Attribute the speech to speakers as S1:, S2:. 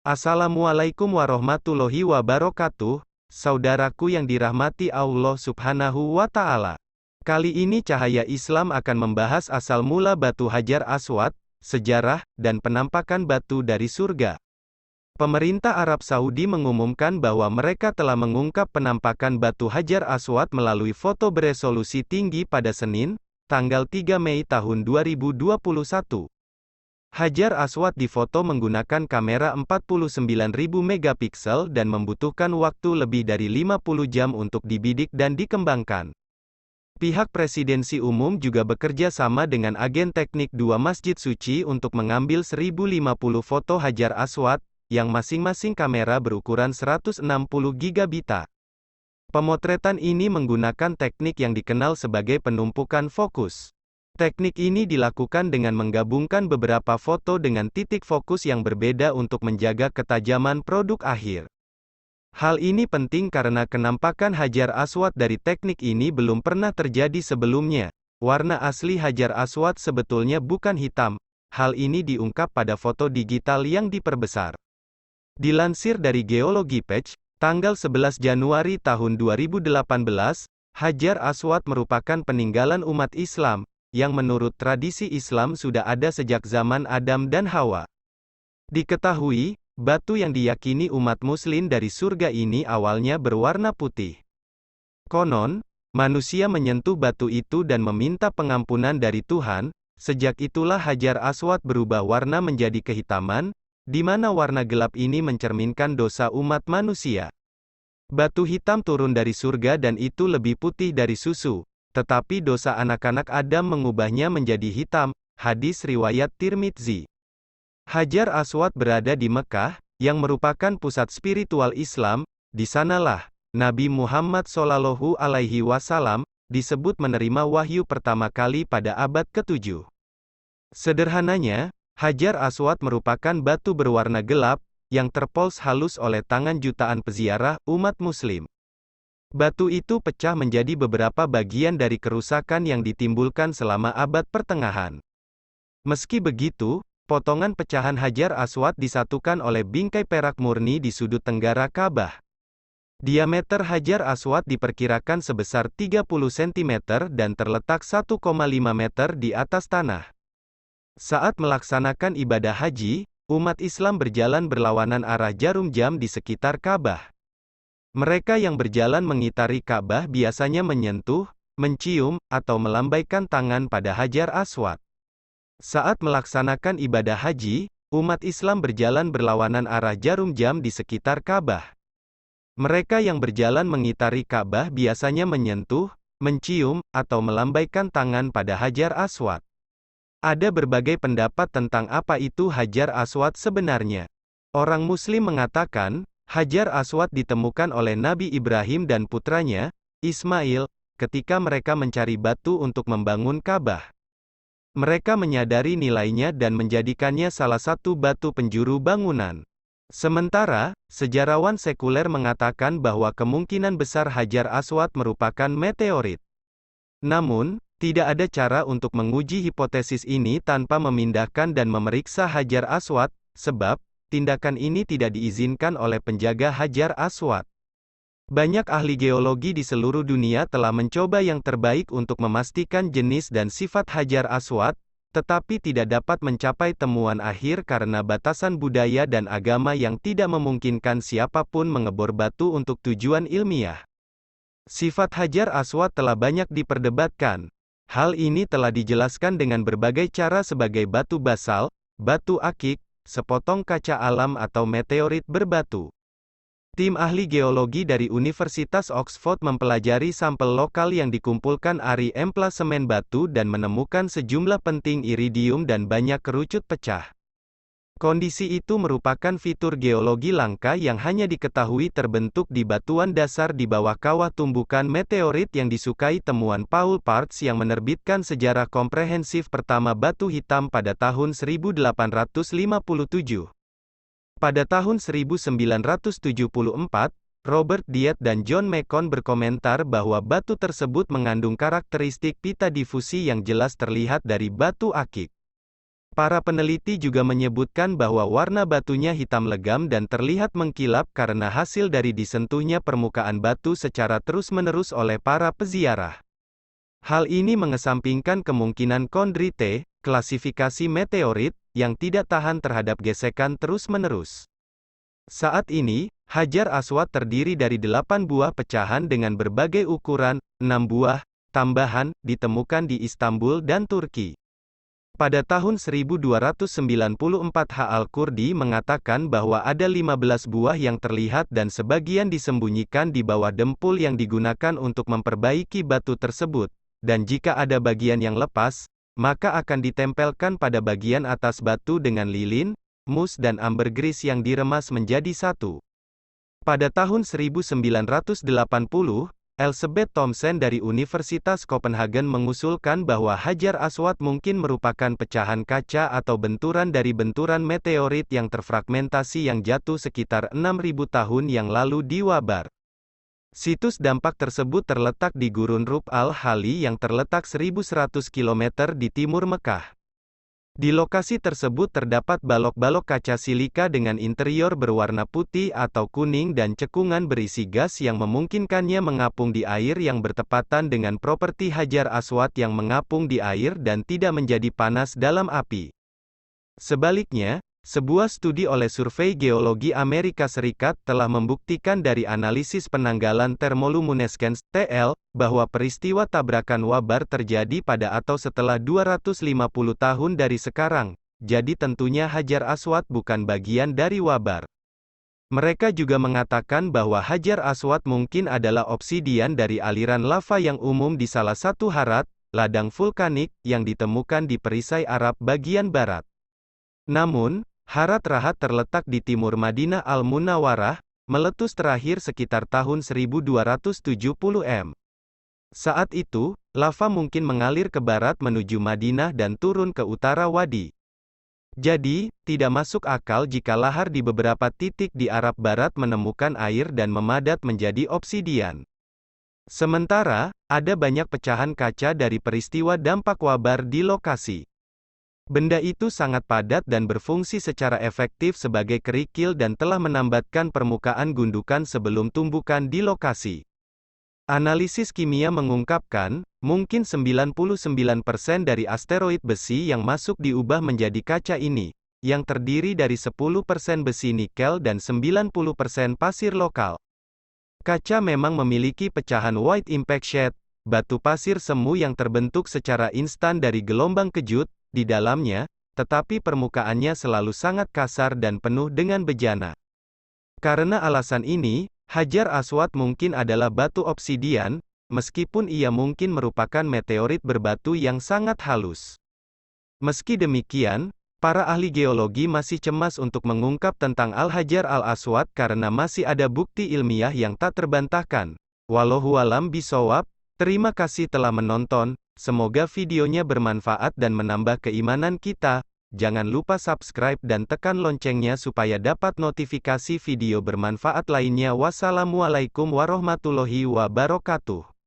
S1: Assalamualaikum warahmatullahi wabarakatuh, saudaraku yang dirahmati Allah Subhanahu wa Ta'ala. Kali ini Cahaya Islam akan membahas asal mula batu Hajar Aswad, sejarah, dan penampakan batu dari surga. Pemerintah Arab Saudi mengumumkan bahwa mereka telah mengungkap penampakan batu Hajar Aswad melalui foto beresolusi tinggi pada Senin, tanggal 3 Mei tahun 2021. Hajar Aswad difoto menggunakan kamera 49.000 megapiksel dan membutuhkan waktu lebih dari 50 jam untuk dibidik dan dikembangkan. Pihak Presidensi Umum juga bekerja sama dengan agen teknik dua masjid suci untuk mengambil 1050 foto Hajar Aswad, yang masing-masing kamera berukuran 160 gigabita. Pemotretan ini menggunakan teknik yang dikenal sebagai penumpukan fokus. Teknik ini dilakukan dengan menggabungkan beberapa foto dengan titik fokus yang berbeda untuk menjaga ketajaman produk akhir. Hal ini penting karena kenampakan Hajar Aswad dari teknik ini belum pernah terjadi sebelumnya. Warna asli Hajar Aswad sebetulnya bukan hitam. Hal ini diungkap pada foto digital yang diperbesar. Dilansir dari Geologi Page, tanggal 11 Januari tahun 2018, Hajar Aswad merupakan peninggalan umat Islam, yang menurut tradisi Islam sudah ada sejak zaman Adam dan Hawa. Diketahui, batu yang diyakini umat muslim dari surga ini awalnya berwarna putih. Konon, manusia menyentuh batu itu dan meminta pengampunan dari Tuhan, sejak itulah Hajar Aswad berubah warna menjadi kehitaman, di mana warna gelap ini mencerminkan dosa umat manusia. Batu hitam turun dari surga dan itu lebih putih dari susu. Tetapi dosa anak-anak Adam mengubahnya menjadi hitam. Hadis riwayat Tirmidzi. Hajar Aswad berada di Mekah, yang merupakan pusat spiritual Islam. Di sanalah Nabi Muhammad SAW disebut menerima wahyu pertama kali pada abad ke-7. Sederhananya, Hajar Aswad merupakan batu berwarna gelap yang terpoles halus oleh tangan jutaan peziarah umat Muslim. Batu itu pecah menjadi beberapa bagian dari kerusakan yang ditimbulkan selama abad pertengahan. Meski begitu, potongan pecahan Hajar Aswad disatukan oleh bingkai perak murni di sudut tenggara Ka'bah. Diameter Hajar Aswad diperkirakan sebesar 30 cm dan terletak 1,5 meter di atas tanah. Saat melaksanakan ibadah haji, umat Islam berjalan berlawanan arah jarum jam di sekitar Ka'bah. Mereka yang berjalan mengitari Ka'bah biasanya menyentuh, mencium, atau melambaikan tangan pada Hajar Aswad. Saat melaksanakan ibadah haji, umat Islam berjalan berlawanan arah jarum jam di sekitar Ka'bah. Mereka yang berjalan mengitari Ka'bah biasanya menyentuh, mencium, atau melambaikan tangan pada Hajar Aswad. Ada berbagai pendapat tentang apa itu Hajar Aswad sebenarnya. Orang Muslim mengatakan, Hajar Aswad ditemukan oleh Nabi Ibrahim dan putranya, Ismail, ketika mereka mencari batu untuk membangun Ka'bah. Mereka menyadari nilainya dan menjadikannya salah satu batu penjuru bangunan. Sementara, sejarawan sekuler mengatakan bahwa kemungkinan besar Hajar Aswad merupakan meteorit. Namun, tidak ada cara untuk menguji hipotesis ini tanpa memindahkan dan memeriksa Hajar Aswad, sebab tindakan ini tidak diizinkan oleh penjaga Hajar Aswad. Banyak ahli geologi di seluruh dunia telah mencoba yang terbaik untuk memastikan jenis dan sifat Hajar Aswad, tetapi tidak dapat mencapai temuan akhir karena batasan budaya dan agama yang tidak memungkinkan siapapun mengebor batu untuk tujuan ilmiah. Sifat Hajar Aswad telah banyak diperdebatkan. Hal ini telah dijelaskan dengan berbagai cara sebagai batu basal, batu akik, sepotong kaca alam atau meteorit berbatu. Tim ahli geologi dari Universitas Oxford mempelajari sampel lokal yang dikumpulkan dari emplasemen batu dan menemukan sejumlah penting iridium dan banyak kerucut pecah. Kondisi itu merupakan fitur geologi langka yang hanya diketahui terbentuk di batuan dasar di bawah kawah tumbukan meteorit yang disukai temuan Paul Parts yang menerbitkan sejarah komprehensif pertama batu hitam pada tahun 1857. Pada tahun 1974, Robert Diet dan John Macon berkomentar bahwa batu tersebut mengandung karakteristik pita difusi yang jelas terlihat dari batu akik. Para peneliti juga menyebutkan bahwa warna batunya hitam legam dan terlihat mengkilap karena hasil dari disentuhnya permukaan batu secara terus-menerus oleh para peziarah. Hal ini mengesampingkan kemungkinan kondrite, klasifikasi meteorit, yang tidak tahan terhadap gesekan terus-menerus. Saat ini, Hajar Aswad terdiri dari 8 buah pecahan dengan berbagai ukuran, 6 buah, tambahan, ditemukan di Istanbul dan Turki. Pada tahun 1294 Al-Qurdi mengatakan bahwa ada 15 buah yang terlihat dan sebagian disembunyikan di bawah dempul yang digunakan untuk memperbaiki batu tersebut, dan jika ada bagian yang lepas, maka akan ditempelkan pada bagian atas batu dengan lilin, mus dan ambergris yang diremas menjadi satu. Pada tahun 1980, Elizabeth Thompson dari Universitas Copenhagen mengusulkan bahwa Hajar Aswad mungkin merupakan pecahan kaca atau benturan dari benturan meteorit yang terfragmentasi yang jatuh sekitar 6.000 tahun yang lalu di Wabar. Situs dampak tersebut terletak di Gurun Rub al-Khali yang terletak 1.100 km di timur Mekah. Di lokasi tersebut terdapat balok-balok kaca silika dengan interior berwarna putih atau kuning dan cekungan berisi gas yang memungkinkannya mengapung di air yang bertepatan dengan properti Hajar Aswad yang mengapung di air dan tidak menjadi panas dalam api. Sebaliknya, sebuah studi oleh Survei Geologi Amerika Serikat telah membuktikan dari analisis penanggalan thermoluminescence (TL) bahwa peristiwa tabrakan Wabar terjadi pada atau setelah 250 tahun dari sekarang, jadi tentunya Hajar Aswad bukan bagian dari Wabar. Mereka juga mengatakan bahwa Hajar Aswad mungkin adalah obsidian dari aliran lava yang umum di salah satu harat, ladang vulkanik, yang ditemukan di perisai Arab bagian barat. Namun, Harat Rahat terletak di timur Madinah Al-Munawwarah, meletus terakhir sekitar tahun 1270 m. Saat itu, lava mungkin mengalir ke barat menuju Madinah dan turun ke utara wadi. Jadi, tidak masuk akal jika lahar di beberapa titik di Arab Barat menemukan air dan memadat menjadi obsidian. Sementara, ada banyak pecahan kaca dari peristiwa dampak Wabar di lokasi. Benda itu sangat padat dan berfungsi secara efektif sebagai kerikil dan telah menambatkan permukaan gundukan sebelum tumbukan di lokasi. Analisis kimia mengungkapkan, mungkin 99% dari asteroid besi yang masuk diubah menjadi kaca ini, yang terdiri dari 10% besi nikel dan 90% pasir lokal. Kaca memang memiliki pecahan white impact shed, batu pasir semu yang terbentuk secara instan dari gelombang kejut di dalamnya, tetapi permukaannya selalu sangat kasar dan penuh dengan bejana. Karena alasan ini, Hajar Aswad mungkin adalah batu obsidian, meskipun ia mungkin merupakan meteorit berbatu yang sangat halus. Meski demikian, para ahli geologi masih cemas untuk mengungkap tentang Al-Hajar Al-Aswad karena masih ada bukti ilmiah yang tak terbantahkan. Wallahu a'lam bishawab. Terima kasih telah menonton, semoga videonya bermanfaat dan menambah keimanan kita. Jangan lupa subscribe dan tekan loncengnya supaya dapat notifikasi video bermanfaat lainnya. Wassalamualaikum warahmatullahi wabarakatuh.